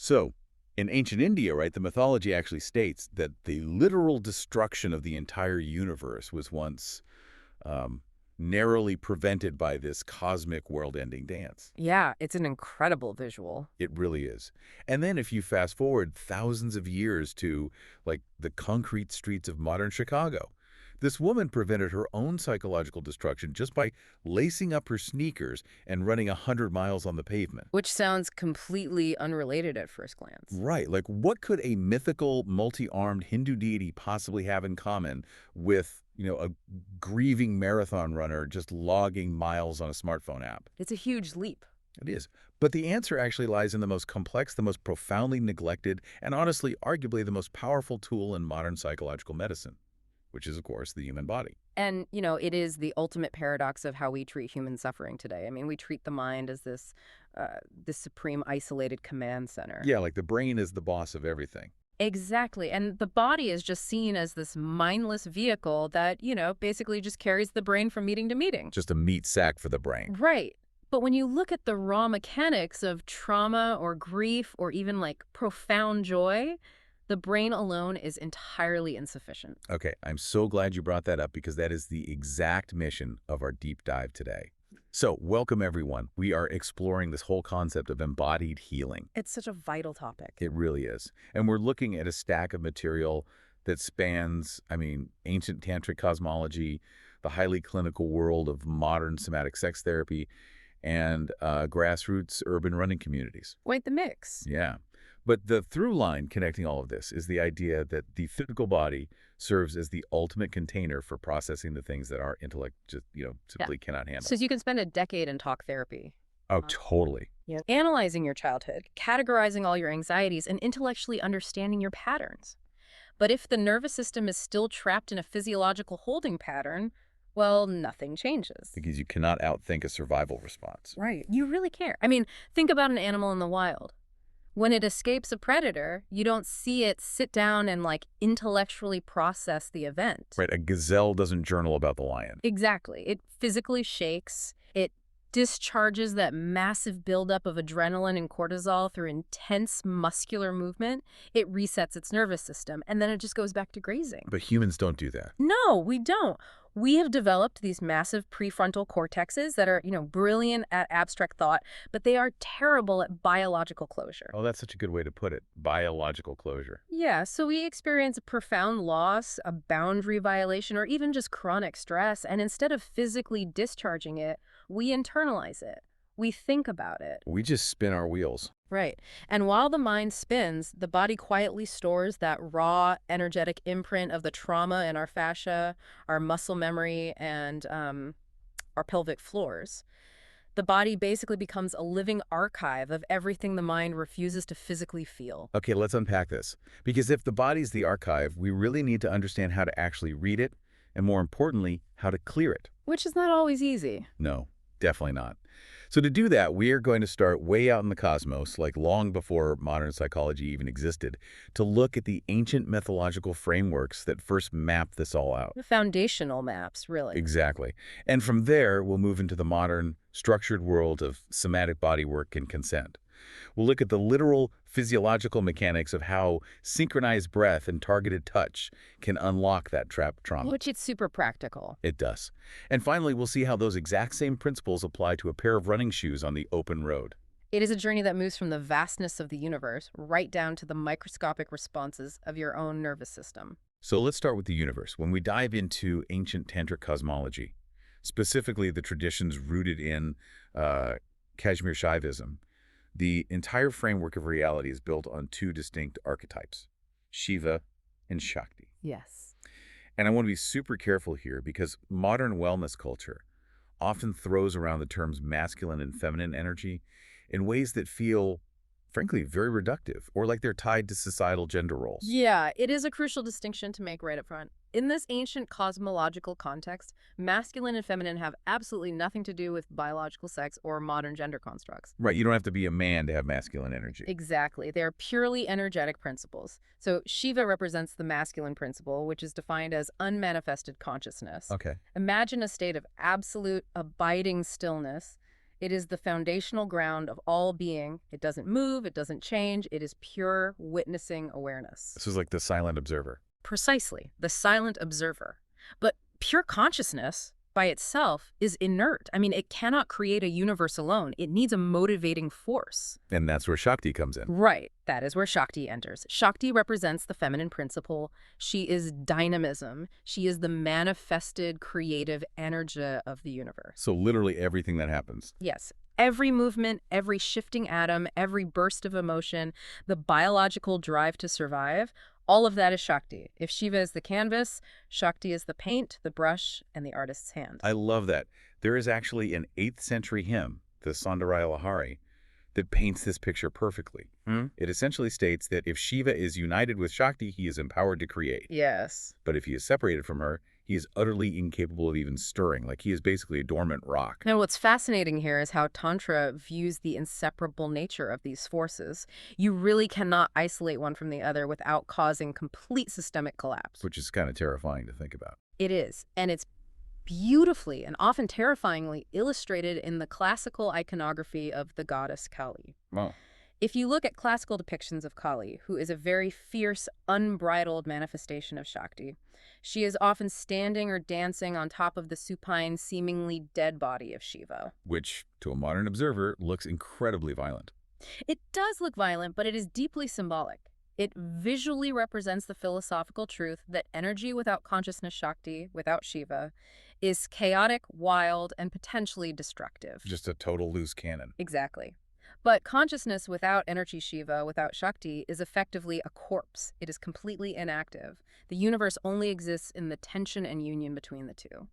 So, in ancient India, right, the mythology actually states that the literal destruction of the entire universe was once um, narrowly prevented by this cosmic world-ending dance. Yeah, it's an incredible visual. It really is. And then if you fast forward thousands of years to, like, the concrete streets of modern Chicago, this woman prevented her own psychological destruction just by lacing up her sneakers and running 100 miles on the pavement. Which sounds completely unrelated at first glance. Right. Like, what could a mythical, multi-armed Hindu deity possibly have in common with, a grieving marathon runner just logging miles on a smartphone app? It's a huge leap. It is. But the answer actually lies in the most complex, the most profoundly neglected, and honestly, arguably the most powerful tool in modern psychological medicine, which is, of course, the human body. And, it is the ultimate paradox of how we treat human suffering today. I mean, we treat the mind as this supreme isolated command center. Yeah, like the brain is the boss of everything. Exactly. And the body is just seen as this mindless vehicle that, basically just carries the brain from meeting to meeting. Just a meat sack for the brain. Right. But when you look at the raw mechanics of trauma or grief or even like profound joy, the brain alone is entirely insufficient. Okay, I'm so glad you brought that up because that is the exact mission of our deep dive today. So, welcome everyone. We are exploring this whole concept of embodied healing. It's such a vital topic. It really is. And we're looking at a stack of material that spans, ancient tantric cosmology, the highly clinical world of modern somatic sex therapy, and grassroots urban running communities. Quite the mix. Yeah. But the through line connecting all of this is the idea that the physical body serves as the ultimate container for processing the things that our intellect just, simply cannot handle. So you can spend a decade in talk therapy. Oh, totally. Yeah. Analyzing your childhood, categorizing all your anxieties, and intellectually understanding your patterns. But if the nervous system is still trapped in a physiological holding pattern, well, nothing changes. Because you cannot outthink a survival response. Right. You really care. I mean, think about an animal in the wild. When it escapes a predator, you don't see it sit down and intellectually process the event. Right. A gazelle doesn't journal about the lion. Exactly. It physically shakes. It discharges that massive buildup of adrenaline and cortisol through intense muscular movement. It resets its nervous system, and then it just goes back to grazing. But humans don't do that. No, we don't. We have developed these massive prefrontal cortexes that are, brilliant at abstract thought, but they are terrible at biological closure. Oh, that's such a good way to put it. Biological closure. Yeah, so we experience a profound loss, a boundary violation, or even just chronic stress, and instead of physically discharging it, we internalize it. We think about it. We just spin our wheels. Right. And while the mind spins, the body quietly stores that raw, energetic imprint of the trauma in our fascia, our muscle memory, and our pelvic floors. The body basically becomes a living archive of everything the mind refuses to physically feel. Okay, let's unpack this. Because if the body's the archive, we really need to understand how to actually read it, and more importantly, how to clear it. Which is not always easy. No, definitely not. So to do that, we are going to start way out in the cosmos, like long before modern psychology even existed, to look at the ancient mythological frameworks that first mapped this all out. The foundational maps, really. Exactly. And from there, we'll move into the modern, structured world of somatic bodywork and consent. We'll look at the literal physiological mechanics of how synchronized breath and targeted touch can unlock that trapped trauma. Which it's super practical. It does. And finally, we'll see how those exact same principles apply to a pair of running shoes on the open road. It is a journey that moves from the vastness of the universe right down to the microscopic responses of your own nervous system. So let's start with the universe. When we dive into ancient Tantric cosmology, specifically the traditions rooted in Kashmir Shaivism, the entire framework of reality is built on two distinct archetypes, Shiva and Shakti. Yes. And I want to be super careful here because modern wellness culture often throws around the terms masculine and feminine energy in ways that feel, frankly, very reductive or like they're tied to societal gender roles. Yeah, it is a crucial distinction to make right up front. In this ancient cosmological context, masculine and feminine have absolutely nothing to do with biological sex or modern gender constructs. Right, you don't have to be a man to have masculine energy. Exactly. They are purely energetic principles. So Shiva represents the masculine principle, which is defined as unmanifested consciousness. Okay. Imagine a state of absolute abiding stillness It is the foundational ground of all being. It doesn't move, it doesn't change, it is pure witnessing awareness. This is like the silent observer. Precisely, the silent observer. But pure consciousness by itself is inert. I mean, it cannot create a universe alone. It needs a motivating force. And that's where Shakti comes in. Right. That is where Shakti enters. Shakti represents the feminine principle. She is dynamism. She is the manifested creative energy of the universe. So literally everything that happens. Yes. Every movement, every shifting atom, every burst of emotion, the biological drive to survive, all of that is Shakti. If Shiva is the canvas, Shakti is the paint, the brush, and the artist's hand. I love that. There is actually an 8th century hymn, the Sundaraya Lahari, that paints this picture perfectly. It essentially states that if Shiva is united with Shakti, he is empowered to create. Yes. But if he is separated from her, he is utterly incapable of even stirring. Like he is basically a dormant rock. Now, what's fascinating here is how Tantra views the inseparable nature of these forces. You really cannot isolate one from the other without causing complete systemic collapse. Which is kind of terrifying to think about. It is, and it's beautifully and often terrifyingly illustrated in the classical iconography of the goddess Kali. Wow. If you look at classical depictions of Kali, who is a very fierce, unbridled manifestation of Shakti, she is often standing or dancing on top of the supine, seemingly dead body of Shiva. Which, to a modern observer, looks incredibly violent. It does look violent, but it is deeply symbolic. It visually represents the philosophical truth that energy without consciousness Shakti, without Shiva, is chaotic, wild, and potentially destructive. Just a total loose cannon. Exactly. But consciousness without energy Shiva, without Shakti, is effectively a corpse. It is completely inactive. The universe only exists in the tension and union between the two.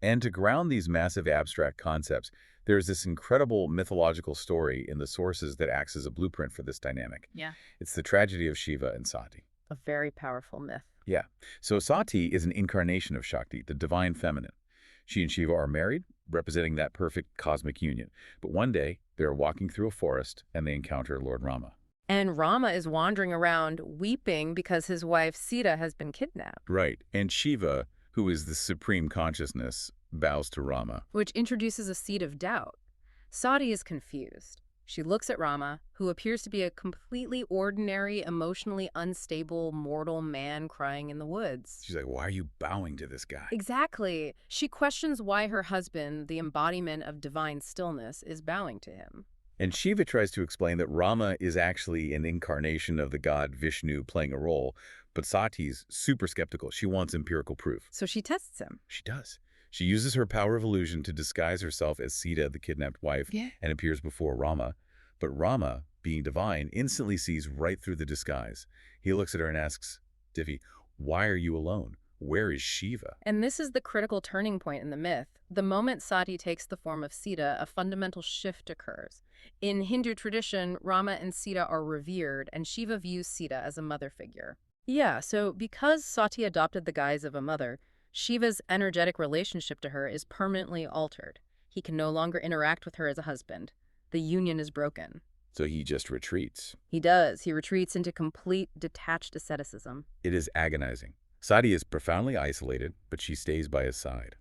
And to ground these massive abstract concepts, there's this incredible mythological story in the sources that acts as a blueprint for this dynamic. Yeah. It's the tragedy of Shiva and Sati. A very powerful myth. Yeah. So Sati is an incarnation of Shakti, the divine feminine. She and Shiva are married, representing that perfect cosmic union. But one day, they're walking through a forest and they encounter Lord Rama. And Rama is wandering around weeping because his wife Sita has been kidnapped. Right. And Shiva, who is the supreme consciousness, bows to Rama. Which introduces a seed of doubt. Sati is confused. She looks at Rama, who appears to be a completely ordinary, emotionally unstable mortal man crying in the woods. She's like, why are you bowing to this guy? Exactly. She questions why her husband, the embodiment of divine stillness, is bowing to him. And Shiva tries to explain that Rama is actually an incarnation of the god Vishnu playing a role, but Sati's super skeptical. She wants empirical proof. So she tests him. She does. She uses her power of illusion to disguise herself as Sita, the kidnapped wife, and appears before Rama. But Rama, being divine, instantly sees right through the disguise. He looks at her and asks, Divi, why are you alone? Where is Shiva? And this is the critical turning point in the myth. The moment Sati takes the form of Sita, a fundamental shift occurs. In Hindu tradition, Rama and Sita are revered, and Shiva views Sita as a mother figure. Yeah, so because Sati adopted the guise of a mother, Shiva's energetic relationship to her is permanently altered. He can no longer interact with her as a husband. The union is broken. So he just retreats. He does. He retreats into complete detached asceticism. It is agonizing. Sati is profoundly isolated, but she stays by his side.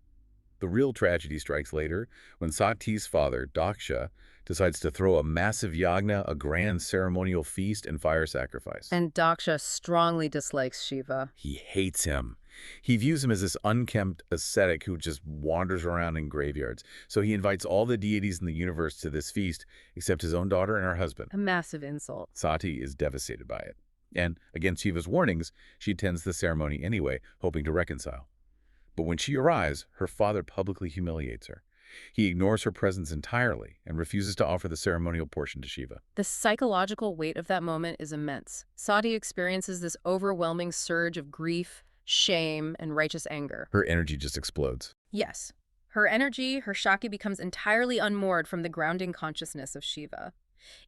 The real tragedy strikes later when Sati's father, Daksha, decides to throw a massive yagna, a grand ceremonial feast and fire sacrifice. And Daksha strongly dislikes Shiva. He hates him. He views him as this unkempt ascetic who just wanders around in graveyards. So he invites all the deities in the universe to this feast, except his own daughter and her husband. A massive insult. Sati is devastated by it. And, against Shiva's warnings, she attends the ceremony anyway, hoping to reconcile. But when she arrives, her father publicly humiliates her. He ignores her presence entirely and refuses to offer the ceremonial portion to Shiva. The psychological weight of that moment is immense. Sati experiences this overwhelming surge of grief, shame, and righteous anger. Her energy just explodes. Yes. Her energy, her Shakti, becomes entirely unmoored from the grounding consciousness of Shiva.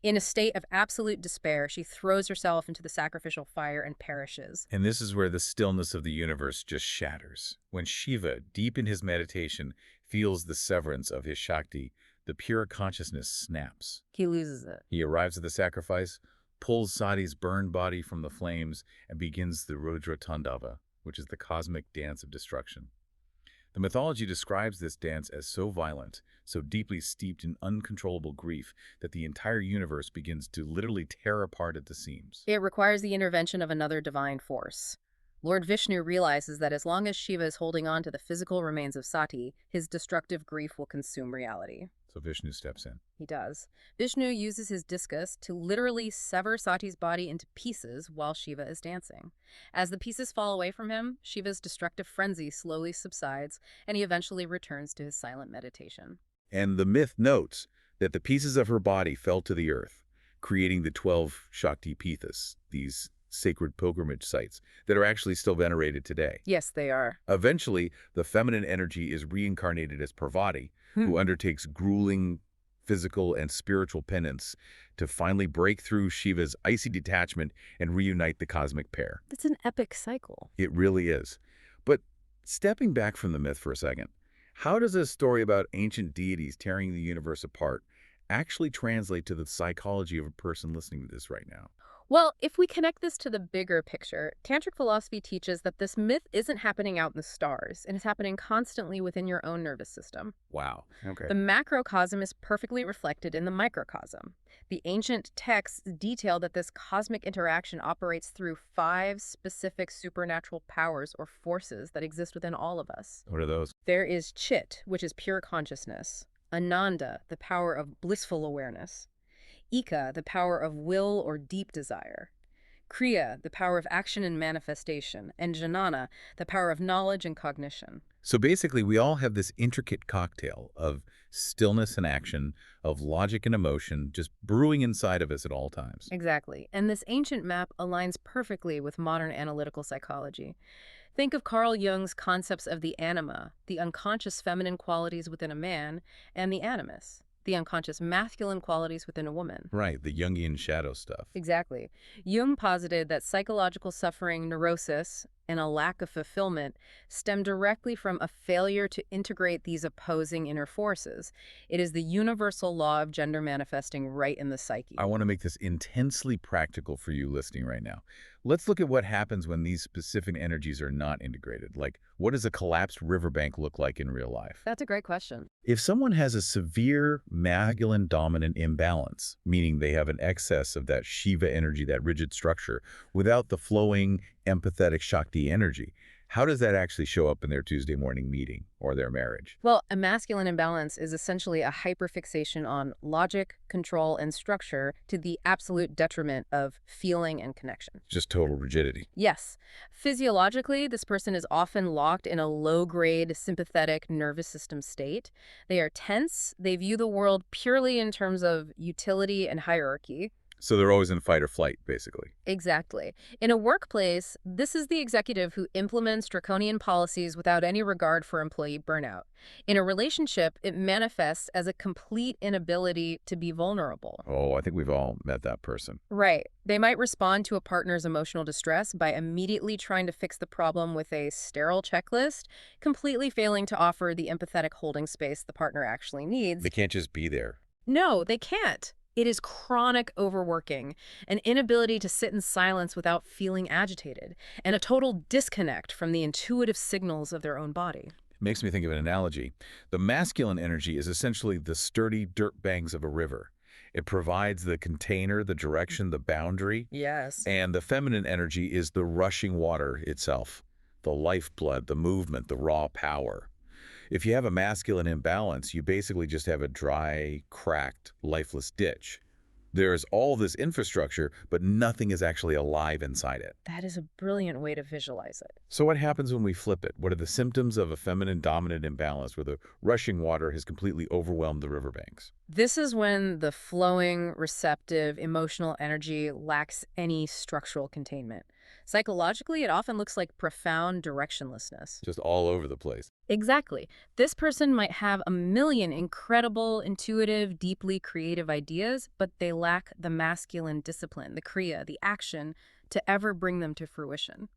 In a state of absolute despair, she throws herself into the sacrificial fire and perishes. And this is where the stillness of the universe just shatters. When Shiva, deep in his meditation, feels the severance of his Shakti, the pure consciousness snaps. He loses it. He arrives at the sacrifice, pulls Sati's burned body from the flames, and begins the Rudra Tandava, which is the cosmic dance of destruction. The mythology describes this dance as so violent, so deeply steeped in uncontrollable grief, that the entire universe begins to literally tear apart at the seams. It requires the intervention of another divine force. Lord Vishnu realizes that as long as Shiva is holding on to the physical remains of Sati, his destructive grief will consume reality. So Vishnu steps in. He does. Vishnu uses his discus to literally sever Sati's body into pieces while Shiva is dancing. As the pieces fall away from him, Shiva's destructive frenzy slowly subsides, and he eventually returns to his silent meditation. And the myth notes that the pieces of her body fell to the earth, creating the 12 Shakti Pithas, these sacred pilgrimage sites that are actually still venerated today. Yes, they are. Eventually, the feminine energy is reincarnated as Parvati, who undertakes grueling physical and spiritual penance to finally break through Shiva's icy detachment and reunite the cosmic pair. It's an epic cycle. It really is. But stepping back from the myth for a second, how does a story about ancient deities tearing the universe apart actually translate to the psychology of a person listening to this right now? Well, if we connect this to the bigger picture, Tantric philosophy teaches that this myth isn't happening out in the stars, and is happening constantly within your own nervous system. Wow. Okay. The macrocosm is perfectly reflected in the microcosm. The ancient texts detail that this cosmic interaction operates through 5 specific supernatural powers or forces that exist within all of us. What are those? There is Chit, which is pure consciousness; Ananda, the power of blissful awareness; Ika, the power of will or deep desire; Kriya, the power of action and manifestation; and Jnana, the power of knowledge and cognition. So basically, we all have this intricate cocktail of stillness and action, of logic and emotion, just brewing inside of us at all times. Exactly. And this ancient map aligns perfectly with modern analytical psychology. Think of Carl Jung's concepts of the anima, the unconscious feminine qualities within a man, and the animus, the unconscious masculine qualities within a woman. Right, the Jungian shadow stuff. Exactly. Jung posited that psychological suffering, neurosis, and a lack of fulfillment stem directly from a failure to integrate these opposing inner forces. It is the universal law of gender manifesting right in the psyche. I want to make this intensely practical for you listening right now. Let's look at what happens when these specific energies are not integrated. Like, what does a collapsed riverbank look like in real life? That's a great question. If someone has a severe masculine-dominant imbalance, meaning they have an excess of that Shiva energy, that rigid structure, without the flowing, empathetic Shakti energy, how does that actually show up in their Tuesday morning meeting or their marriage? Well, a masculine imbalance is essentially a hyperfixation on logic, control, and structure to the absolute detriment of feeling and connection. Just total rigidity. Yes. Physiologically, this person is often locked in a low-grade sympathetic nervous system state. They are tense. They view the world purely in terms of utility and hierarchy. So they're always in fight or flight, basically. Exactly. In a workplace, this is the executive who implements draconian policies without any regard for employee burnout. In a relationship, it manifests as a complete inability to be vulnerable. Oh, I think we've all met that person. Right. They might respond to a partner's emotional distress by immediately trying to fix the problem with a sterile checklist, completely failing to offer the empathetic holding space the partner actually needs. They can't just be there. No, they can't. It is chronic overworking, an inability to sit in silence without feeling agitated, and a total disconnect from the intuitive signals of their own body. Makes me think of an analogy. The masculine energy is essentially the sturdy dirt banks of a river. It provides the container, the direction, the boundary. Yes. And the feminine energy is the rushing water itself, the lifeblood, the movement, the raw power. If you have a masculine imbalance, you basically just have a dry, cracked, lifeless ditch. There's all this infrastructure, but nothing is actually alive inside it. That is a brilliant way to visualize it. So what happens when we flip it? What are the symptoms of a feminine-dominant imbalance where the rushing water has completely overwhelmed the riverbanks? This is when the flowing, receptive, emotional energy lacks any structural containment. Psychologically, it often looks like profound directionlessness. Just all over the place. Exactly. This person might have a million incredible, intuitive, deeply creative ideas, but they lack the masculine discipline, the kriya, the action, to ever bring them to fruition.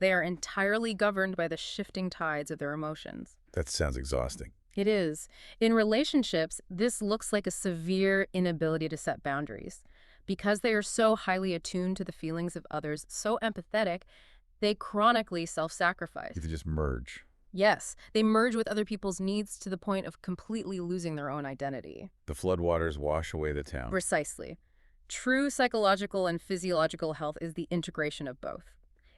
They are entirely governed by the shifting tides of their emotions. That sounds exhausting. It is. In relationships, this looks like a severe inability to set boundaries. Because they are so highly attuned to the feelings of others, so empathetic, they chronically self-sacrifice. You have to just merge. Yes, they merge with other people's needs to the point of completely losing their own identity. The floodwaters wash away the town. Precisely. True psychological and physiological health is the integration of both.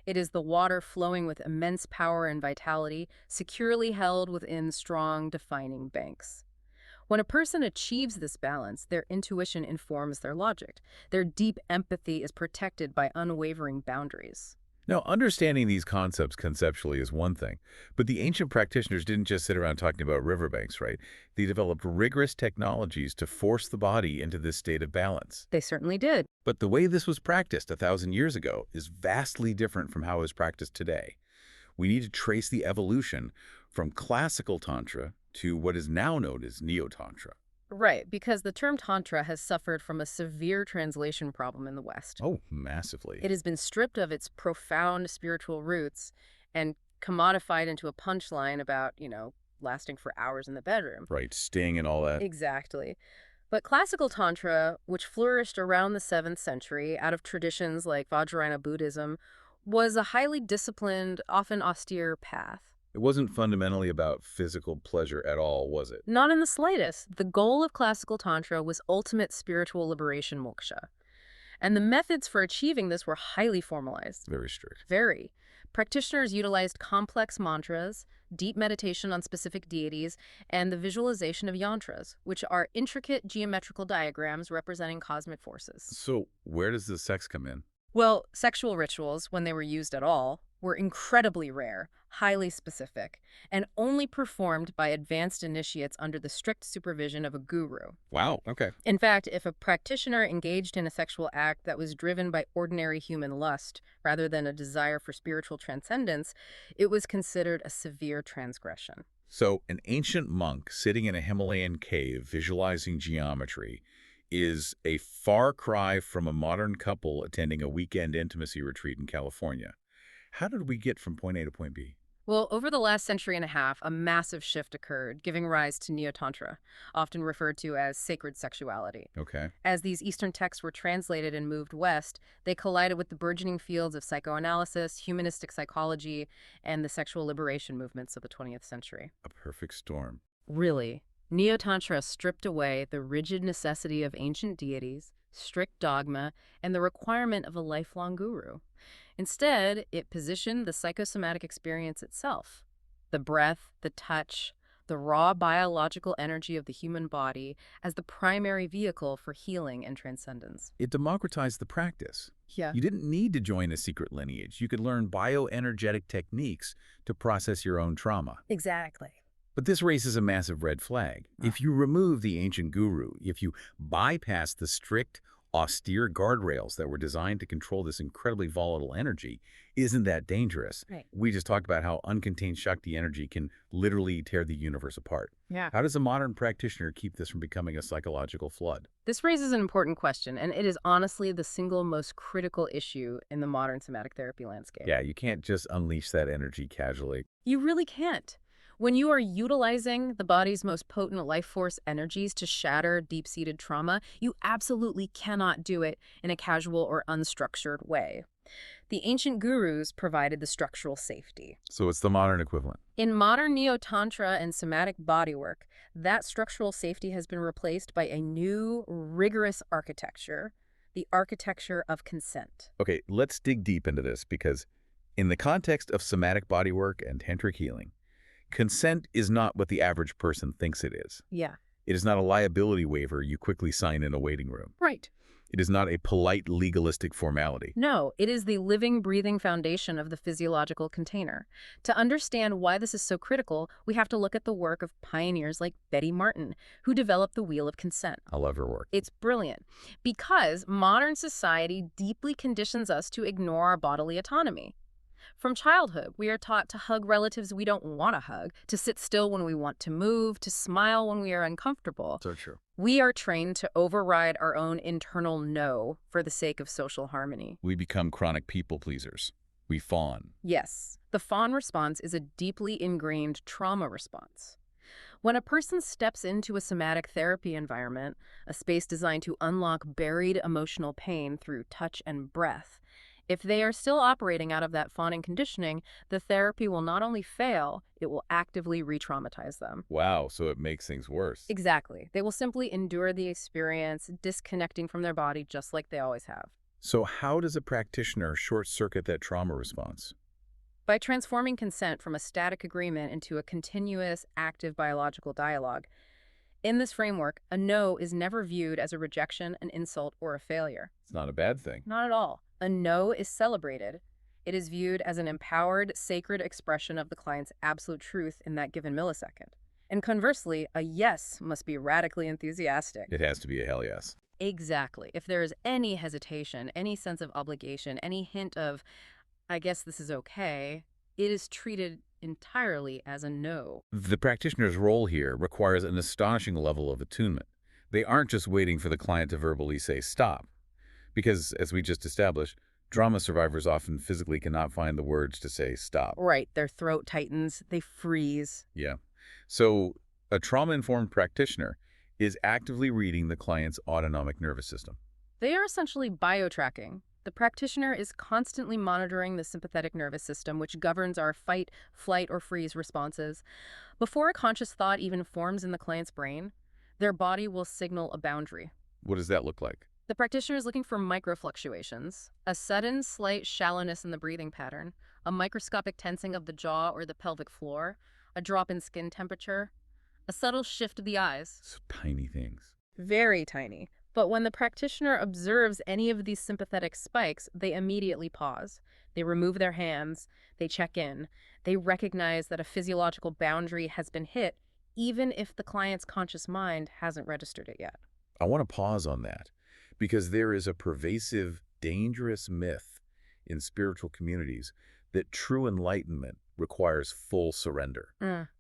It is the water flowing with immense power and vitality, securely held within strong, defining banks. When a person achieves this balance, their intuition informs their logic. Their deep empathy is protected by unwavering boundaries. Now, understanding these concepts conceptually is one thing, but the ancient practitioners didn't just sit around talking about riverbanks, right? They developed rigorous technologies to force the body into this state of balance. They certainly did. But the way this was practiced 1,000 years ago is vastly different from how it is practiced today. We need to trace the evolution from classical Tantra to what is now known as Neotantra. Right, because the term Tantra has suffered from a severe translation problem in the West. Oh, massively. It has been stripped of its profound spiritual roots and commodified into a punchline about, lasting for hours in the bedroom. Right, sting and all that. Exactly. But classical Tantra, which flourished around the 7th century out of traditions like Vajrayana Buddhism, was a highly disciplined, often austere path. It wasn't fundamentally about physical pleasure at all, was it? Not in the slightest. The goal of classical Tantra was ultimate spiritual liberation, moksha. And the methods for achieving this were highly formalized. Very strict. Very. Practitioners utilized complex mantras, deep meditation on specific deities, and the visualization of yantras, which are intricate geometrical diagrams representing cosmic forces. So where does the sex come in? Well, sexual rituals, when they were used at all, were incredibly rare, highly specific, and only performed by advanced initiates under the strict supervision of a guru. Wow, okay. In fact, if a practitioner engaged in a sexual act that was driven by ordinary human lust rather than a desire for spiritual transcendence, it was considered a severe transgression. So an ancient monk sitting in a Himalayan cave visualizing geometry is a far cry from a modern couple attending a weekend intimacy retreat in California. How did we get from point A to point B? Well, over the last century and a half, a massive shift occurred, giving rise to Neotantra, often referred to as sacred sexuality. Okay. As these Eastern texts were translated and moved west, they collided with the burgeoning fields of psychoanalysis, humanistic psychology, and the sexual liberation movements of the 20th century. A perfect storm. Really, Neotantra stripped away the rigid necessity of ancient deities, strict dogma, and the requirement of a lifelong guru. Instead, it positioned the psychosomatic experience itself, the breath, the touch, the raw biological energy of the human body as the primary vehicle for healing and transcendence. It democratized the practice. Yeah. You didn't need to join a secret lineage. You could learn bioenergetic techniques to process your own trauma. Exactly. But this raises a massive red flag. If you remove the ancient guru, if you bypass the strict, austere guardrails that were designed to control this incredibly volatile energy, isn't that dangerous? Right. We just talked about how uncontained Shakti energy can literally tear the universe apart. Yeah. How does a modern practitioner keep this from becoming a psychological flood? This raises an important question, and it is honestly the single most critical issue in the modern somatic therapy landscape. Yeah, you can't just unleash that energy casually. You really can't. When you are utilizing the body's most potent life force energies to shatter deep-seated trauma, you absolutely cannot do it in a casual or unstructured way. The ancient gurus provided the structural safety. So it's the modern equivalent. In modern Neo-Tantra and somatic bodywork, that structural safety has been replaced by a new, rigorous architecture, the architecture of consent. Okay, let's dig deep into this because in the context of somatic bodywork and tantric healing, consent is not what the average person thinks it is. Yeah. It is not a liability waiver you quickly sign in a waiting room. Right. It is not a polite legalistic formality. No, it is the living, breathing foundation of the physiological container. To understand why this is so critical, we have to look at the work of pioneers like Betty Martin, who developed the Wheel of Consent. I love her work. It's brilliant because modern society deeply conditions us to ignore our bodily autonomy. From childhood, we are taught to hug relatives we don't want to hug, to sit still when we want to move, to smile when we are uncomfortable. So true. We are trained to override our own internal no for the sake of social harmony. We become chronic people pleasers. We fawn. Yes, the fawn response is a deeply ingrained trauma response. When a person steps into a somatic therapy environment, a space designed to unlock buried emotional pain through touch and breath, If they are still operating out of that fawning conditioning, the therapy will not only fail, it will actively re-traumatize them. Wow, so it makes things worse. Exactly. They will simply endure the experience, disconnecting from their body just like they always have. So how does a practitioner short-circuit that trauma response? By transforming consent from a static agreement into a continuous, active biological dialogue, in this framework, a no is never viewed as a rejection, an insult, or a failure. It's not a bad thing. Not at all. A no is celebrated. It is viewed as an empowered, sacred expression of the client's absolute truth in that given millisecond. And conversely, a yes must be radically enthusiastic. It has to be a hell yes. Exactly. If there is any hesitation, any sense of obligation, any hint of, I guess this is okay, it is treated entirely as a no. The practitioner's role here requires an astonishing level of attunement. They aren't just waiting for the client to verbally say stop. Because, as we just established, trauma survivors often physically cannot find the words to say stop. Right, their throat tightens, they freeze. Yeah. So, a trauma-informed practitioner is actively reading the client's autonomic nervous system. They are essentially biotracking. The practitioner is constantly monitoring the sympathetic nervous system, which governs our fight, flight, or freeze responses. Before a conscious thought even forms in the client's brain, their body will signal a boundary. What does that look like? The practitioner is looking for microfluctuations, a sudden slight shallowness in the breathing pattern, a microscopic tensing of the jaw or the pelvic floor, a drop in skin temperature, a subtle shift of the eyes. So tiny things. Very tiny. But when the practitioner observes any of these sympathetic spikes, they immediately pause. They remove their hands. They check in. They recognize that a physiological boundary has been hit, even if the client's conscious mind hasn't registered it yet. I want to pause on that because there is a pervasive, dangerous myth in spiritual communities that true enlightenment requires full surrender.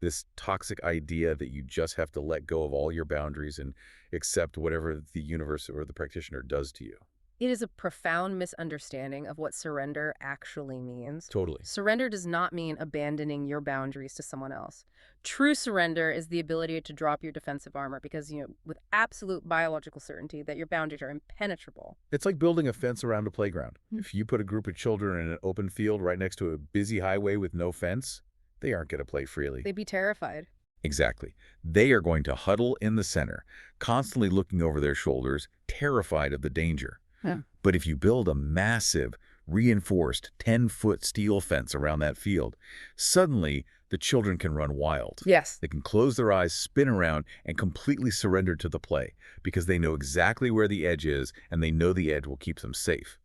This toxic idea that you just have to let go of all your boundaries and accept whatever the universe or the practitioner does to you. It is a profound misunderstanding of what surrender actually means. Totally. Surrender does not mean abandoning your boundaries to someone else. True surrender is the ability to drop your defensive armor because, with absolute biological certainty that your boundaries are impenetrable. It's like building a fence around a playground. If you put a group of children in an open field right next to a busy highway with no fence, they aren't going to play freely. They'd be terrified. Exactly. They are going to huddle in the center, constantly looking over their shoulders, terrified of the danger. Yeah. But if you build a massive, reinforced 10-foot steel fence around that field, suddenly the children can run wild. Yes. They can close their eyes, spin around, and completely surrender to the play because they know exactly where the edge is and they know the edge will keep them safe.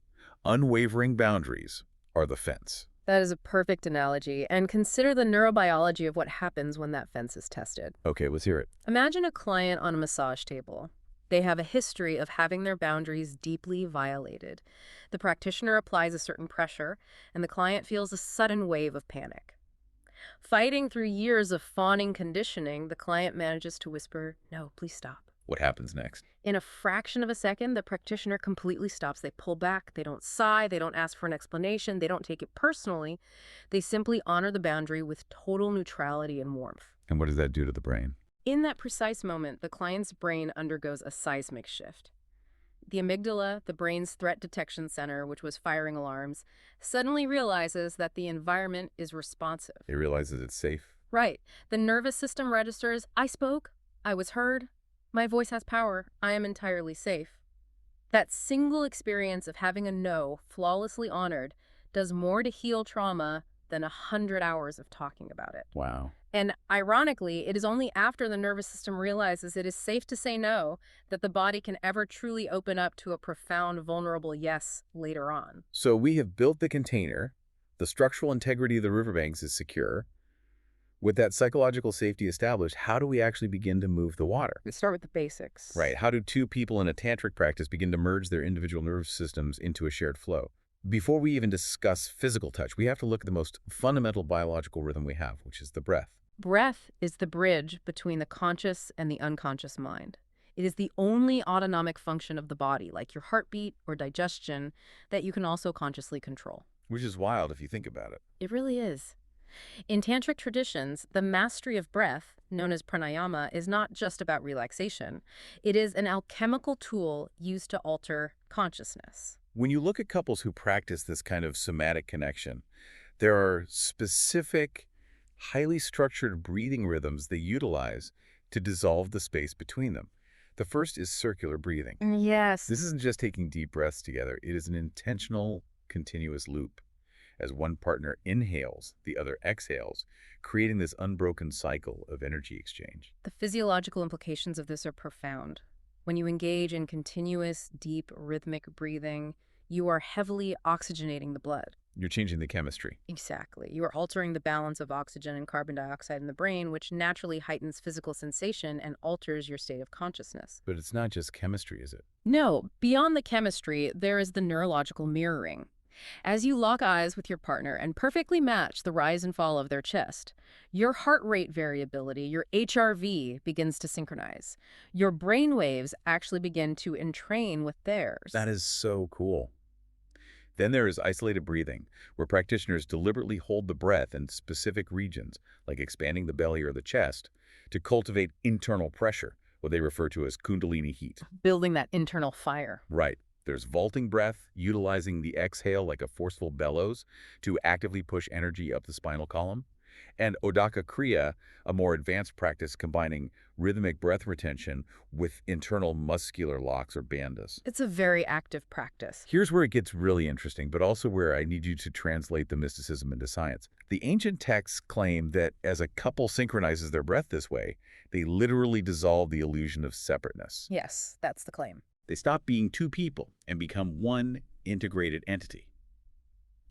Unwavering boundaries are the fence. That is a perfect analogy. And consider the neurobiology of what happens when that fence is tested. Okay, let's hear it. Imagine a client on a massage table. They have a history of having their boundaries deeply violated. The practitioner applies a certain pressure, and the client feels a sudden wave of panic. Fighting through years of fawning conditioning, the client manages to whisper, "No, please stop." What happens next? In a fraction of a second, the practitioner completely stops. They pull back. They don't sigh. They don't ask for an explanation. They don't take it personally. They simply honor the boundary with total neutrality and warmth. And what does that do to the brain? In that precise moment, the client's brain undergoes a seismic shift. The amygdala, the brain's threat detection center, which was firing alarms, suddenly realizes that the environment is responsive. It realizes it's safe. Right. The nervous system registers, I spoke, I was heard, my voice has power, I am entirely safe. That single experience of having a no flawlessly honored does more to heal trauma than 100 hours of talking about it. Wow. And ironically, it is only after the nervous system realizes it is safe to say no that the body can ever truly open up to a profound, vulnerable yes later on. So we have built the container. The structural integrity of the riverbanks is secure. With that psychological safety established, how do we actually begin to move the water? Let's start with the basics. Right. How do two people in a tantric practice begin to merge their individual nervous systems into a shared flow? Before we even discuss physical touch, we have to look at the most fundamental biological rhythm we have, which is the breath. Breath is the bridge between the conscious and the unconscious mind. It is the only autonomic function of the body, like your heartbeat or digestion, that you can also consciously control. Which is wild if you think about it. It really is. In tantric traditions, the mastery of breath, known as pranayama, is not just about relaxation. It is an alchemical tool used to alter consciousness. When you look at couples who practice this kind of somatic connection, there are specific, highly structured breathing rhythms they utilize to dissolve the space between them. The first is circular breathing. Yes. This isn't just taking deep breaths together. It is an intentional, continuous loop. As one partner inhales, the other exhales, creating this unbroken cycle of energy exchange. The physiological implications of this are profound. When you engage in continuous, deep, rhythmic breathing, you are heavily oxygenating the blood. You're changing the chemistry. Exactly. You are altering the balance of oxygen and carbon dioxide in the brain, which naturally heightens physical sensation and alters your state of consciousness. But it's not just chemistry, is it? No, beyond the chemistry, there is the neurological mirroring. As you lock eyes with your partner and perfectly match the rise and fall of their chest, your heart rate variability, your HRV, begins to synchronize. Your brain waves actually begin to entrain with theirs. That is so cool. Then there is isolated breathing, where practitioners deliberately hold the breath in specific regions, like expanding the belly or the chest, to cultivate internal pressure, what they refer to as kundalini heat. Building that internal fire. Right. There's vaulting breath, utilizing the exhale like a forceful bellows to actively push energy up the spinal column. And Odaka Kriya, a more advanced practice combining rhythmic breath retention with internal muscular locks or bandhas. It's a very active practice. Here's where it gets really interesting, but also where I need you to translate the mysticism into science. The ancient texts claim that as a couple synchronizes their breath this way, they literally dissolve the illusion of separateness. Yes, that's the claim. They stop being two people and become one integrated entity.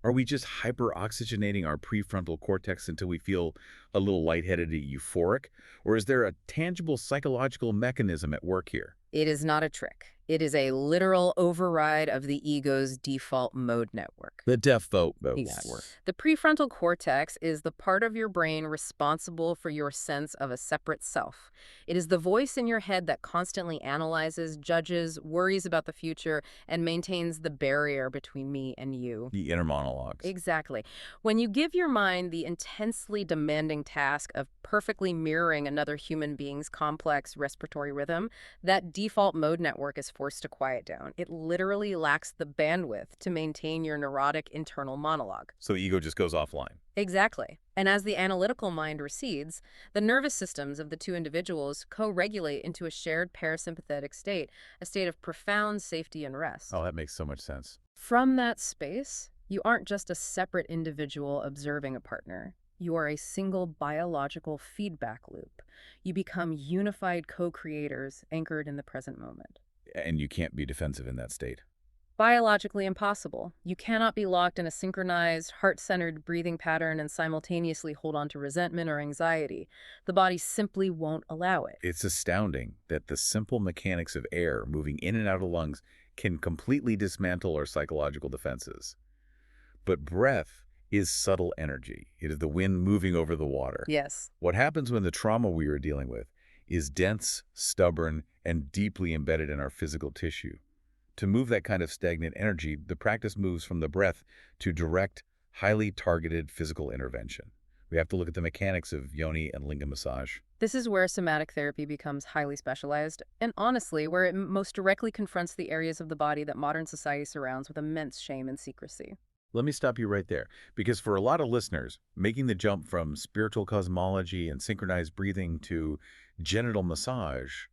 Are we just hyper-oxygenating our prefrontal cortex until we feel a little lightheaded and euphoric? Or is there a tangible psychological mechanism at work here? It is not a trick. It is a literal override of the ego's default mode network. The default Yes. network. The prefrontal cortex is the part of your brain responsible for your sense of a separate self. It is the voice in your head that constantly analyzes, judges, worries about the future, and maintains the barrier between me and you. The inner monologues. Exactly. When you give your mind the intensely demanding task of perfectly mirroring another human being's complex respiratory rhythm, that default mode network is forced to quiet down. It literally lacks the bandwidth to maintain your neurotic internal monologue. So the ego just goes offline. Exactly. And as the analytical mind recedes, the nervous systems of the two individuals co-regulate into a shared parasympathetic state, a state of profound safety and rest. Oh, that makes so much sense. From that space, you aren't just a separate individual observing a partner. You are a single biological feedback loop. You become unified co-creators anchored in the present moment. And you can't be defensive in that state. Biologically impossible. You cannot be locked in a synchronized, heart-centered breathing pattern and simultaneously hold on to resentment or anxiety. The body simply won't allow it. It's astounding that the simple mechanics of air moving in and out of the lungs can completely dismantle our psychological defenses. But breath is subtle energy. It is the wind moving over the water. Yes. What happens when the trauma we are dealing with is dense, stubborn, and deeply embedded in our physical tissue? To move that kind of stagnant energy, the practice moves from the breath to direct, highly targeted physical intervention. We have to look at the mechanics of Yoni and Lingam massage. This is where somatic therapy becomes highly specialized, and honestly, where it most directly confronts the areas of the body that modern society surrounds with immense shame and secrecy. Let me stop you right there, because for a lot of listeners, making the jump from spiritual cosmology and synchronized breathing to genital massage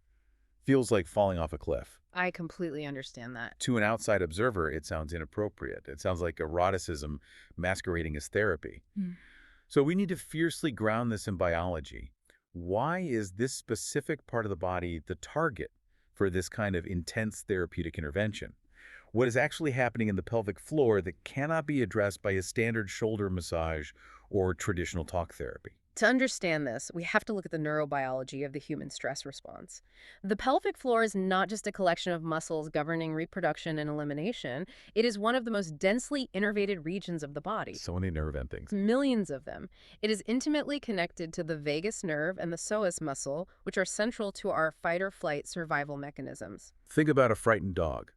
feels like falling off a cliff. I completely understand that. To an outside observer, it sounds inappropriate. It sounds like eroticism masquerading as therapy. So we need to fiercely ground this in biology. Why is this specific part of the body the target for this kind of intense therapeutic intervention? What is actually happening in the pelvic floor that cannot be addressed by a standard shoulder massage or traditional talk therapy? To understand this, we have to look at the neurobiology of the human stress response. The pelvic floor is not just a collection of muscles governing reproduction and elimination. It is one of the most densely innervated regions of the body. So many nerve endings. Millions of them. It is intimately connected to the vagus nerve and the psoas muscle, which are central to our fight-or-flight survival mechanisms. Think about a frightened dog.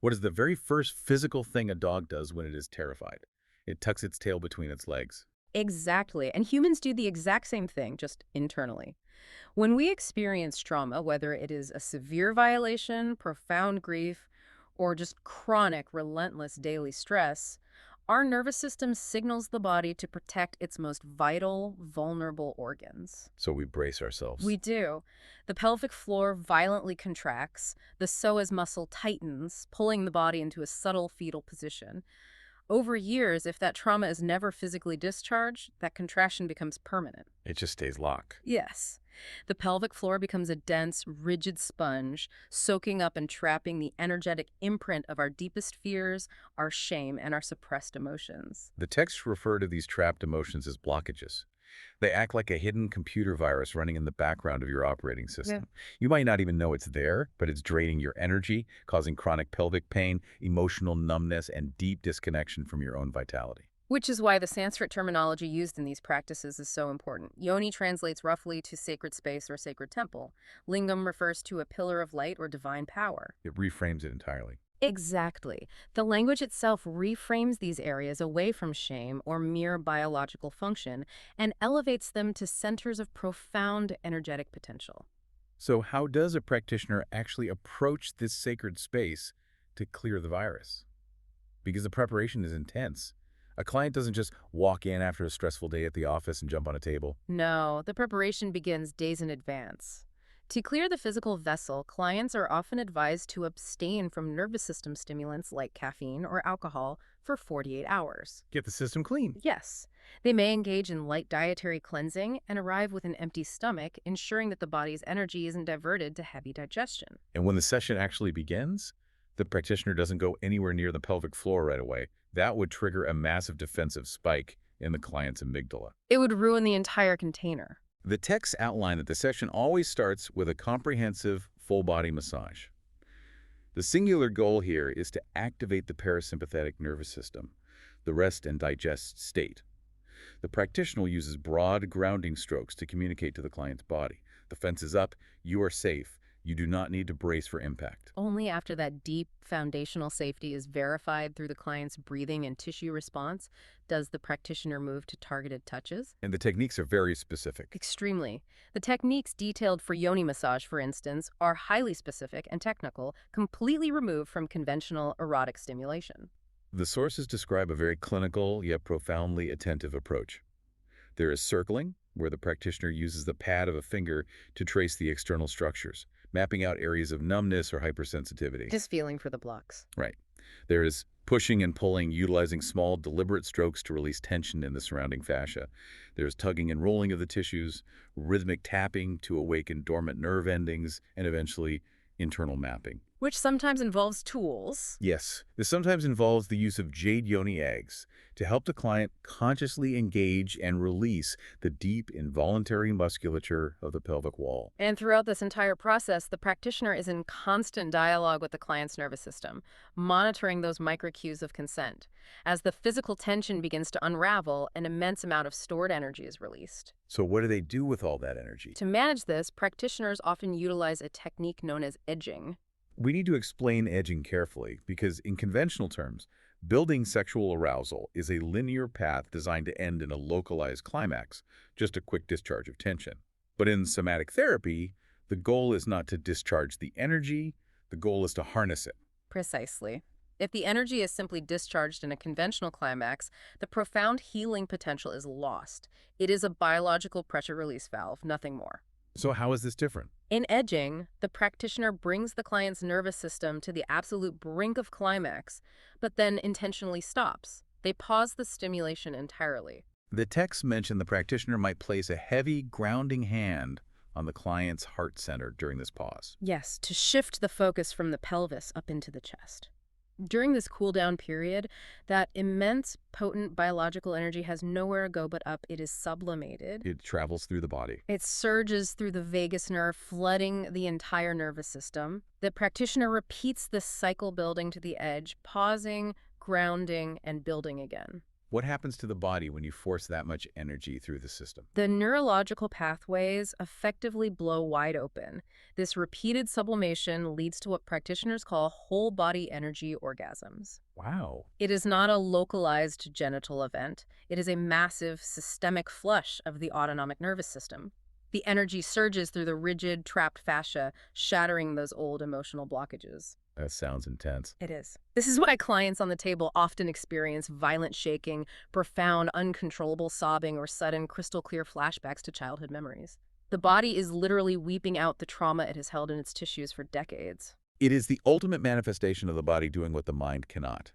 What is the very first physical thing a dog does when it is terrified? It tucks its tail between its legs. Exactly. And humans do the exact same thing, just internally. When we experience trauma, whether it is a severe violation, profound grief, or just chronic, relentless daily stress, our nervous system signals the body to protect its most vital, vulnerable organs. So we brace ourselves. We do. The pelvic floor violently contracts, the psoas muscle tightens, pulling the body into a subtle fetal position. Over years, if that trauma is never physically discharged, that contraction becomes permanent. It just stays locked. Yes. The pelvic floor becomes a dense, rigid sponge, soaking up and trapping the energetic imprint of our deepest fears, our shame, and our suppressed emotions. The texts refer to these trapped emotions as blockages. They act like a hidden computer virus running in the background of your operating system. You might not even know it's there, but it's draining your energy, causing chronic pelvic pain, emotional numbness, and deep disconnection from your own vitality. Which is why the Sanskrit terminology used in these practices is so important. Yoni translates roughly to sacred space or sacred temple. Lingam refers to a pillar of light or divine power. It reframes it entirely. Exactly. The language itself reframes these areas away from shame or mere biological function and elevates them to centers of profound energetic potential. So how does a practitioner actually approach this sacred space to clear the virus? Because the preparation is intense. A client doesn't just walk in after a stressful day at the office and jump on a table. No, the preparation begins days in advance. To clear the physical vessel, clients are often advised to abstain from nervous system stimulants like caffeine or alcohol for 48 hours. Get the system clean. Yes, they may engage in light dietary cleansing and arrive with an empty stomach, ensuring that the body's energy isn't diverted to heavy digestion. And when the session actually begins, the practitioner doesn't go anywhere near the pelvic floor right away. That would trigger a massive defensive spike in the client's amygdala. It would ruin the entire container. The texts outline that the session always starts with a comprehensive full-body massage. The singular goal here is to activate the parasympathetic nervous system, the rest and digest state. The practitioner uses broad grounding strokes to communicate to the client's body. The fence is up, you are safe, you do not need to brace for impact. Only after that deep foundational safety is verified through the client's breathing and tissue response does the practitioner move to targeted touches. And the techniques are very specific. Extremely. The techniques detailed for yoni massage, for instance, are highly specific and technical, completely removed from conventional erotic stimulation. The sources describe a very clinical yet profoundly attentive approach. There is circling, where the practitioner uses the pad of a finger to trace the external structures, mapping out areas of numbness or hypersensitivity. Just feeling for the blocks. Right. There is pushing and pulling, utilizing small, deliberate strokes to release tension in the surrounding fascia. There's tugging and rolling of the tissues, rhythmic tapping to awaken dormant nerve endings, and eventually internal mapping. Which sometimes involves tools. Yes, this sometimes involves the use of jade yoni eggs to help the client consciously engage and release the deep involuntary musculature of the pelvic wall. And throughout this entire process, the practitioner is in constant dialogue with the client's nervous system, monitoring those microcues of consent. As the physical tension begins to unravel, an immense amount of stored energy is released. So what do they do with all that energy? To manage this, practitioners often utilize a technique known as edging. We need to explain edging carefully because in conventional terms, building sexual arousal is a linear path designed to end in a localized climax, just a quick discharge of tension. But in somatic therapy, the goal is not to discharge the energy, the goal is to harness it. Precisely. If the energy is simply discharged in a conventional climax, the profound healing potential is lost. It is a biological pressure release valve, nothing more. So how is this different? In edging, the practitioner brings the client's nervous system to the absolute brink of climax, but then intentionally stops. They pause the stimulation entirely. The texts mention the practitioner might place a heavy, grounding hand on the client's heart center during this pause. Yes, to shift the focus from the pelvis up into the chest. During this cool-down period, that immense, potent biological energy has nowhere to go but up. It is sublimated. It travels through the body. It surges through the vagus nerve, flooding the entire nervous system. The practitioner repeats this cycle building to the edge, pausing, grounding, and building again. What happens to the body when you force that much energy through the system? The neurological pathways effectively blow wide open. This repeated sublimation leads to what practitioners call whole-body energy orgasms. Wow. It is not a localized genital event. It is a massive systemic flush of the autonomic nervous system. The energy surges through the rigid, trapped fascia, shattering those old emotional blockages. That sounds intense. It is. This is why clients on the table often experience violent shaking, profound, uncontrollable sobbing, or sudden, crystal clear flashbacks to childhood memories. The body is literally weeping out the trauma it has held in its tissues for decades. It is the ultimate manifestation of the body doing what the mind cannot.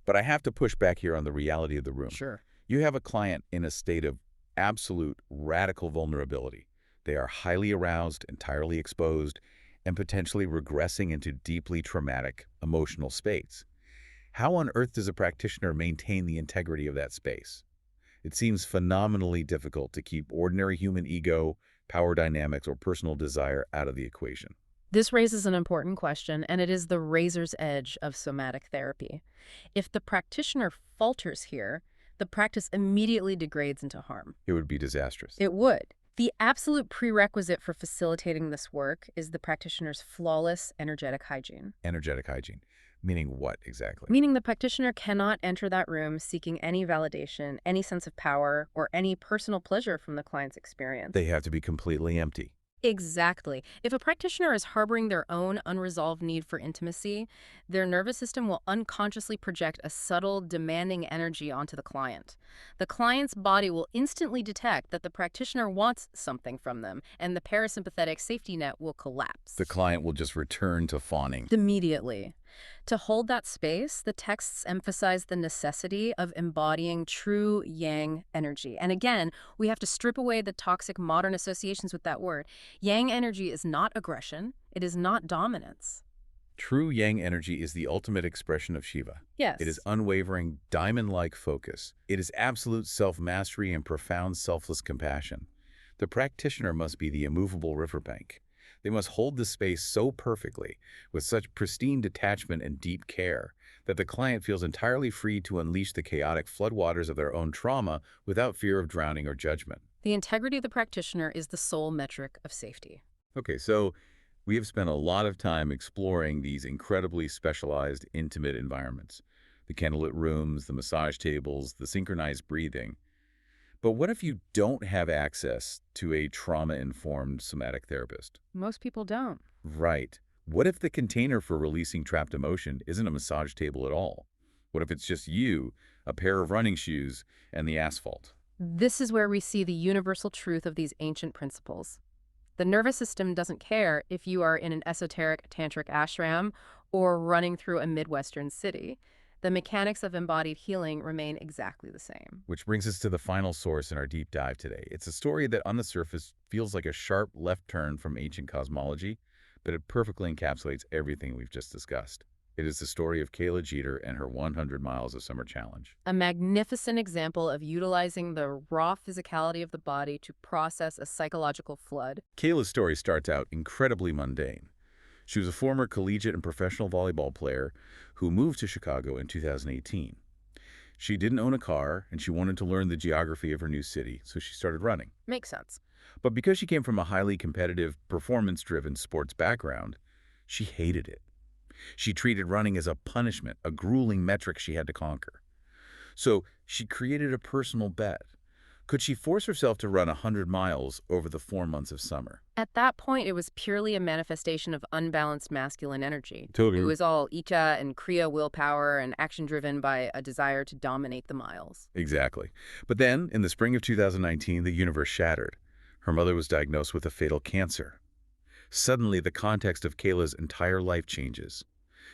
But I have to push back here on the reality of the room. Sure. You have a client in a state of absolute radical vulnerability. They are highly aroused, entirely exposed, and potentially regressing into deeply traumatic emotional states. How on earth does a practitioner maintain the integrity of that space? It seems phenomenally difficult to keep ordinary human ego, power dynamics, or personal desire out of the equation. This raises an important question, and it is the razor's edge of somatic therapy. If the practitioner falters here, the practice immediately degrades into harm. It would be disastrous. It would. The absolute prerequisite for facilitating this work is the practitioner's flawless energetic hygiene. Energetic hygiene. Meaning what exactly? Meaning the practitioner cannot enter that room seeking any validation, any sense of power, or any personal pleasure from the client's experience. They have to be completely empty. Exactly. If a practitioner is harboring their own unresolved need for intimacy, their nervous system will unconsciously project a subtle, demanding energy onto the client. The client's body will instantly detect that the practitioner wants something from them, and the parasympathetic safety net will collapse. The client will just return to fawning. Immediately. To hold that space, the texts emphasize the necessity of embodying true yang energy. And again, we have to strip away the toxic modern associations with that word. Yang energy is not aggression. It is not dominance. True yang energy is the ultimate expression of Shiva. Yes. It is unwavering, diamond-like focus. It is absolute self-mastery and profound selfless compassion. The practitioner must be the immovable riverbank. They must hold the space so perfectly, with such pristine detachment and deep care, that the client feels entirely free to unleash the chaotic floodwaters of their own trauma without fear of drowning or judgment. The integrity of the practitioner is the sole metric of safety. Okay, so we have spent a lot of time exploring these incredibly specialized, intimate environments. The candlelit rooms, the massage tables, the synchronized breathing. But what if you don't have access to a trauma-informed somatic therapist? Most people don't. Right. What if the container for releasing trapped emotion isn't a massage table at all? What if it's just you, a pair of running shoes, and the asphalt? This is where we see the universal truth of these ancient principles. The nervous system doesn't care if you are in an esoteric tantric ashram or running through a Midwestern city. The mechanics of embodied healing remain exactly the same. Which brings us to the final source in our deep dive today. It's a story that on the surface feels like a sharp left turn from ancient cosmology, but it perfectly encapsulates everything we've just discussed. It is the story of Kayla Jeter and her 100 Miles of Summer Challenge. A magnificent example of utilizing the raw physicality of the body to process a psychological flood. Kayla's story starts out incredibly mundane. She was a former collegiate and professional volleyball player who moved to Chicago in 2018. She didn't own a car, and she wanted to learn the geography of her new city, so she started running. Makes sense. But because she came from a highly competitive, performance-driven sports background, she hated it. She treated running as a punishment, a grueling metric she had to conquer. So she created a personal bet. Could she force herself to run 100 miles over the 4 months of summer? At that point, it was purely a manifestation of unbalanced masculine energy. Totally. It was all Icha and Kriya willpower and action driven by a desire to dominate the miles. Exactly. But then, in the spring of 2019, the universe shattered. Her mother was diagnosed with a fatal cancer. Suddenly, the context of Kayla's entire life changes.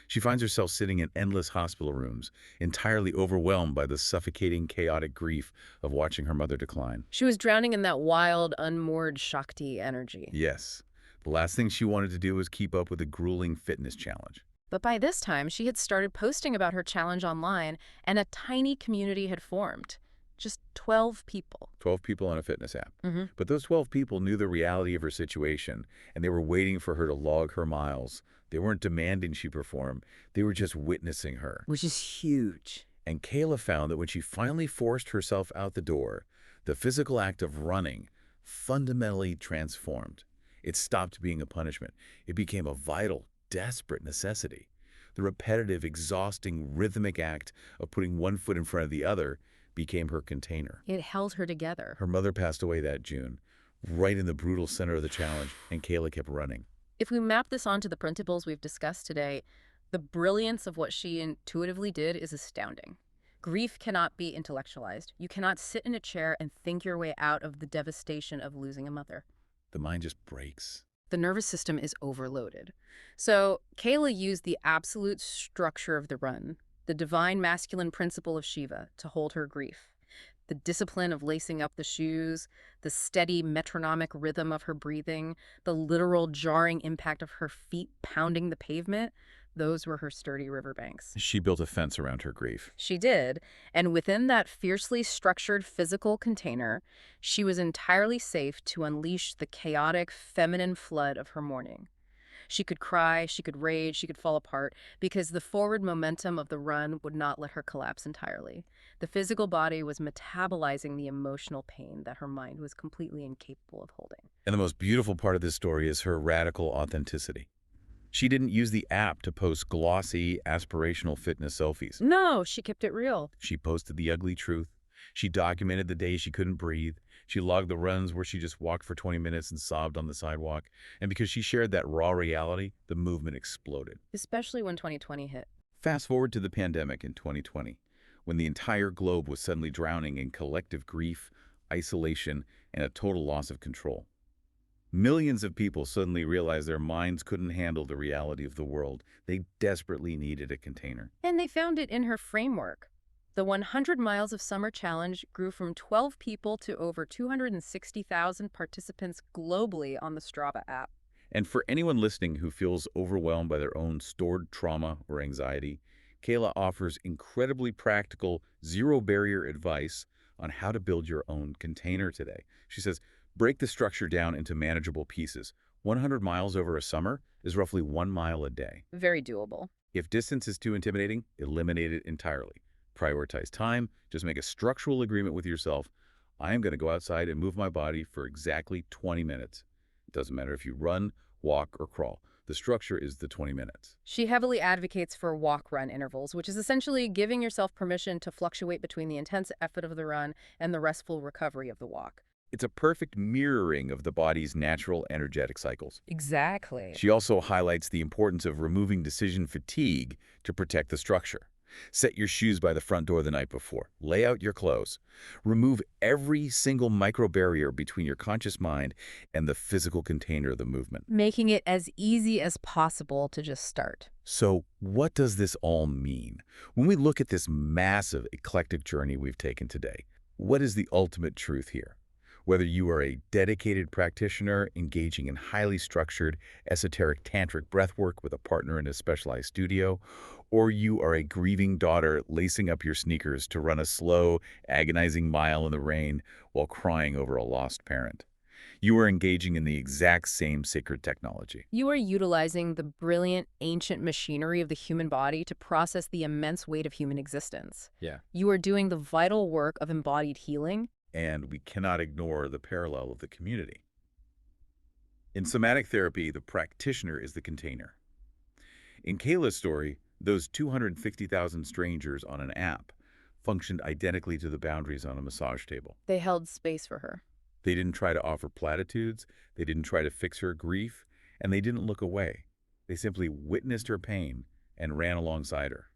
She finds herself sitting in endless hospital rooms, entirely overwhelmed by the suffocating, chaotic grief of watching her mother decline. She was drowning in that wild, unmoored Shakti energy. Yes. The last thing she wanted to do was keep up with a grueling fitness challenge. But by this time, she had started posting about her challenge online, and a tiny community had formed. Just 12 people. 12 people on a fitness app. Mm-hmm. But those 12 people knew the reality of her situation, and they were waiting for her to log her miles. They weren't demanding she perform. They were just witnessing her. Which is huge. And Kayla found that when she finally forced herself out the door, the physical act of running fundamentally transformed. It stopped being a punishment. It became a vital, desperate necessity. The repetitive, exhausting, rhythmic act of putting one foot in front of the other became her container. It held her together. Her mother passed away that June, right in the brutal center of the challenge, and Kayla kept running. If we map this onto the principles we've discussed today, The brilliance of what she intuitively did is astounding. Grief cannot be intellectualized. You cannot sit in a chair and think your way out of the devastation of losing a mother. The mind just breaks. The nervous system is overloaded. So Kayla used the absolute structure of the run, the divine masculine principle of Shiva, to hold her grief. The discipline of lacing up the shoes, the steady metronomic rhythm of her breathing, the literal jarring impact of her feet pounding the pavement, those were her sturdy riverbanks. She built a fence around her grief. She did, and within that fiercely structured physical container, she was entirely safe to unleash the chaotic feminine flood of her mourning. She could cry, she could rage, she could fall apart, because the forward momentum of the run would not let her collapse entirely. The physical body was metabolizing the emotional pain that her mind was completely incapable of holding. And the most beautiful part of this story is her radical authenticity. She didn't use the app to post glossy, aspirational fitness selfies. No, she kept it real. She posted the ugly truth. She documented the days she couldn't breathe. She logged the runs where she just walked for 20 minutes and sobbed on the sidewalk. And because she shared that raw reality, the movement exploded. Especially when 2020 hit. Fast forward to the pandemic in 2020, when the entire globe was suddenly drowning in collective grief, isolation, and a total loss of control. Millions of people suddenly realized their minds couldn't handle the reality of the world. They desperately needed a container. And they found it in her framework. The 100 Miles of Summer Challenge grew from 12 people to over 260,000 participants globally on the Strava app. And for anyone listening who feels overwhelmed by their own stored trauma or anxiety, Kayla offers incredibly practical, zero-barrier advice on how to build your own container today. She says, break the structure down into manageable pieces. 100 miles over a summer is roughly 1 mile a day. Very doable. If distance is too intimidating, eliminate it entirely. Prioritize time. Just make a structural agreement with yourself. I am going to go outside and move my body for exactly 20 minutes. It doesn't matter if you run, walk, or crawl. The structure is the 20 minutes. She heavily advocates for walk-run intervals, which is essentially giving yourself permission to fluctuate between the intense effort of the run and the restful recovery of the walk. It's a perfect mirroring of the body's natural energetic cycles. Exactly. She also highlights the importance of removing decision fatigue to protect the structure. Set your shoes by the front door the night before. Lay out your clothes. Remove every single micro-barrier between your conscious mind and the physical container of the movement. Making it as easy as possible to just start. So what does this all mean? When we look at this massive, eclectic journey we've taken today, what is the ultimate truth here? Whether you are a dedicated practitioner engaging in highly structured, esoteric tantric breathwork with a partner in a specialized studio, or you are a grieving daughter lacing up your sneakers to run a slow, agonizing mile in the rain while crying over a lost parent, you are engaging in the exact same sacred technology. You are utilizing the brilliant, ancient machinery of the human body to process the immense weight of human existence. Yeah. You are doing the vital work of embodied healing. And we cannot ignore the parallel of the community. In somatic therapy, the practitioner is the container. In Kayla's story, those 250,000 strangers on an app functioned identically to the boundaries on a massage table. They held space for her. They didn't try to offer platitudes, they didn't try to fix her grief, and they didn't look away. They simply witnessed her pain and ran alongside her.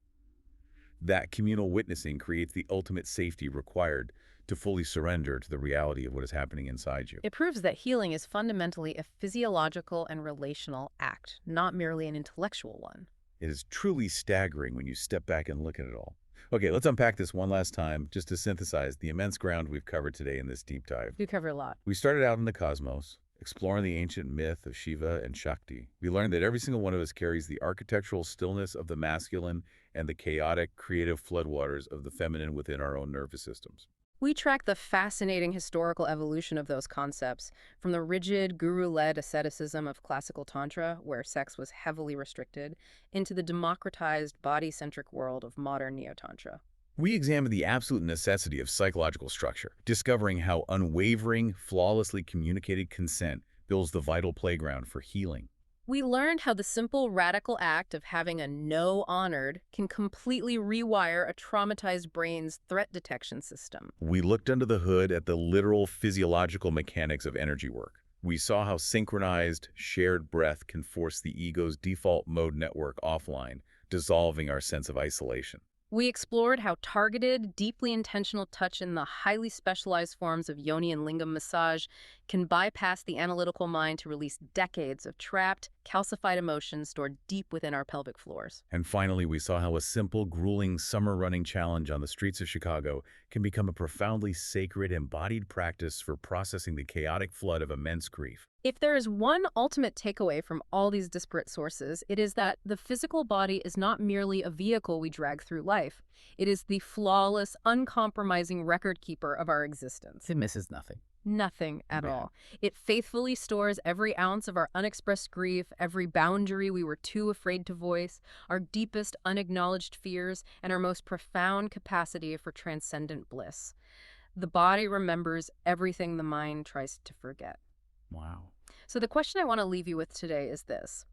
That communal witnessing creates the ultimate safety required to fully surrender to the reality of what is happening inside you. It proves that healing is fundamentally a physiological and relational act, not merely an intellectual one. It is truly staggering when you step back and look at it all. Okay, let's unpack this one last time just to synthesize the immense ground we've covered today in this deep dive. We cover a lot. We started out in the cosmos, exploring the ancient myth of Shiva and Shakti. We learned that every single one of us carries the architectural stillness of the masculine and the chaotic, creative floodwaters of the feminine within our own nervous systems. We track the fascinating historical evolution of those concepts, from the rigid, guru-led asceticism of classical Tantra, where sex was heavily restricted, into the democratized, body-centric world of modern Neotantra. We examine the absolute necessity of psychological structure, discovering how unwavering, flawlessly communicated consent builds the vital playground for healing. We learned how the simple, radical act of having a no honored can completely rewire a traumatized brain's threat detection system. We looked under the hood at the literal physiological mechanics of energy work. We saw how synchronized, shared breath can force the ego's default mode network offline, dissolving our sense of isolation. We explored how targeted, deeply intentional touch in the highly specialized forms of Yoni and Lingam massage can bypass the analytical mind to release decades of trapped, calcified emotions stored deep within our pelvic floors. And finally, we saw how a simple, grueling summer running challenge on the streets of Chicago can become a profoundly sacred, embodied practice for processing the chaotic flood of immense grief. If there is one ultimate takeaway from all these disparate sources, it is that the physical body is not merely a vehicle we drag through life. It is the flawless, uncompromising record keeper of our existence. It misses nothing. Nothing at Yeah. all. It faithfully stores every ounce of our unexpressed grief, every boundary we were too afraid to voice, our deepest unacknowledged fears, and our most profound capacity for transcendent bliss. The body remembers everything the mind tries to forget. Wow. So the question I want to leave you with today is this.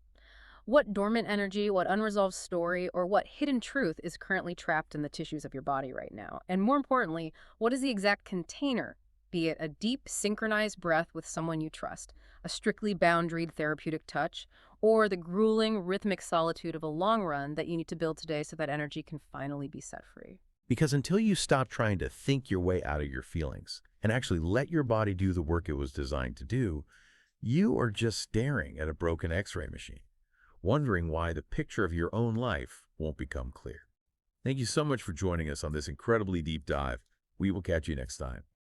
What dormant energy, what unresolved story, or what hidden truth is currently trapped in the tissues of your body right now? And more importantly, what is the exact container? Be it a deep, synchronized breath with someone you trust, a strictly boundaried therapeutic touch, or the grueling, rhythmic solitude of a long run that you need to build today so that energy can finally be set free. Because until you stop trying to think your way out of your feelings and actually let your body do the work it was designed to do, you are just staring at a broken X-ray machine, wondering why the picture of your own life won't become clear. Thank you so much for joining us on this incredibly deep dive. We will catch you next time.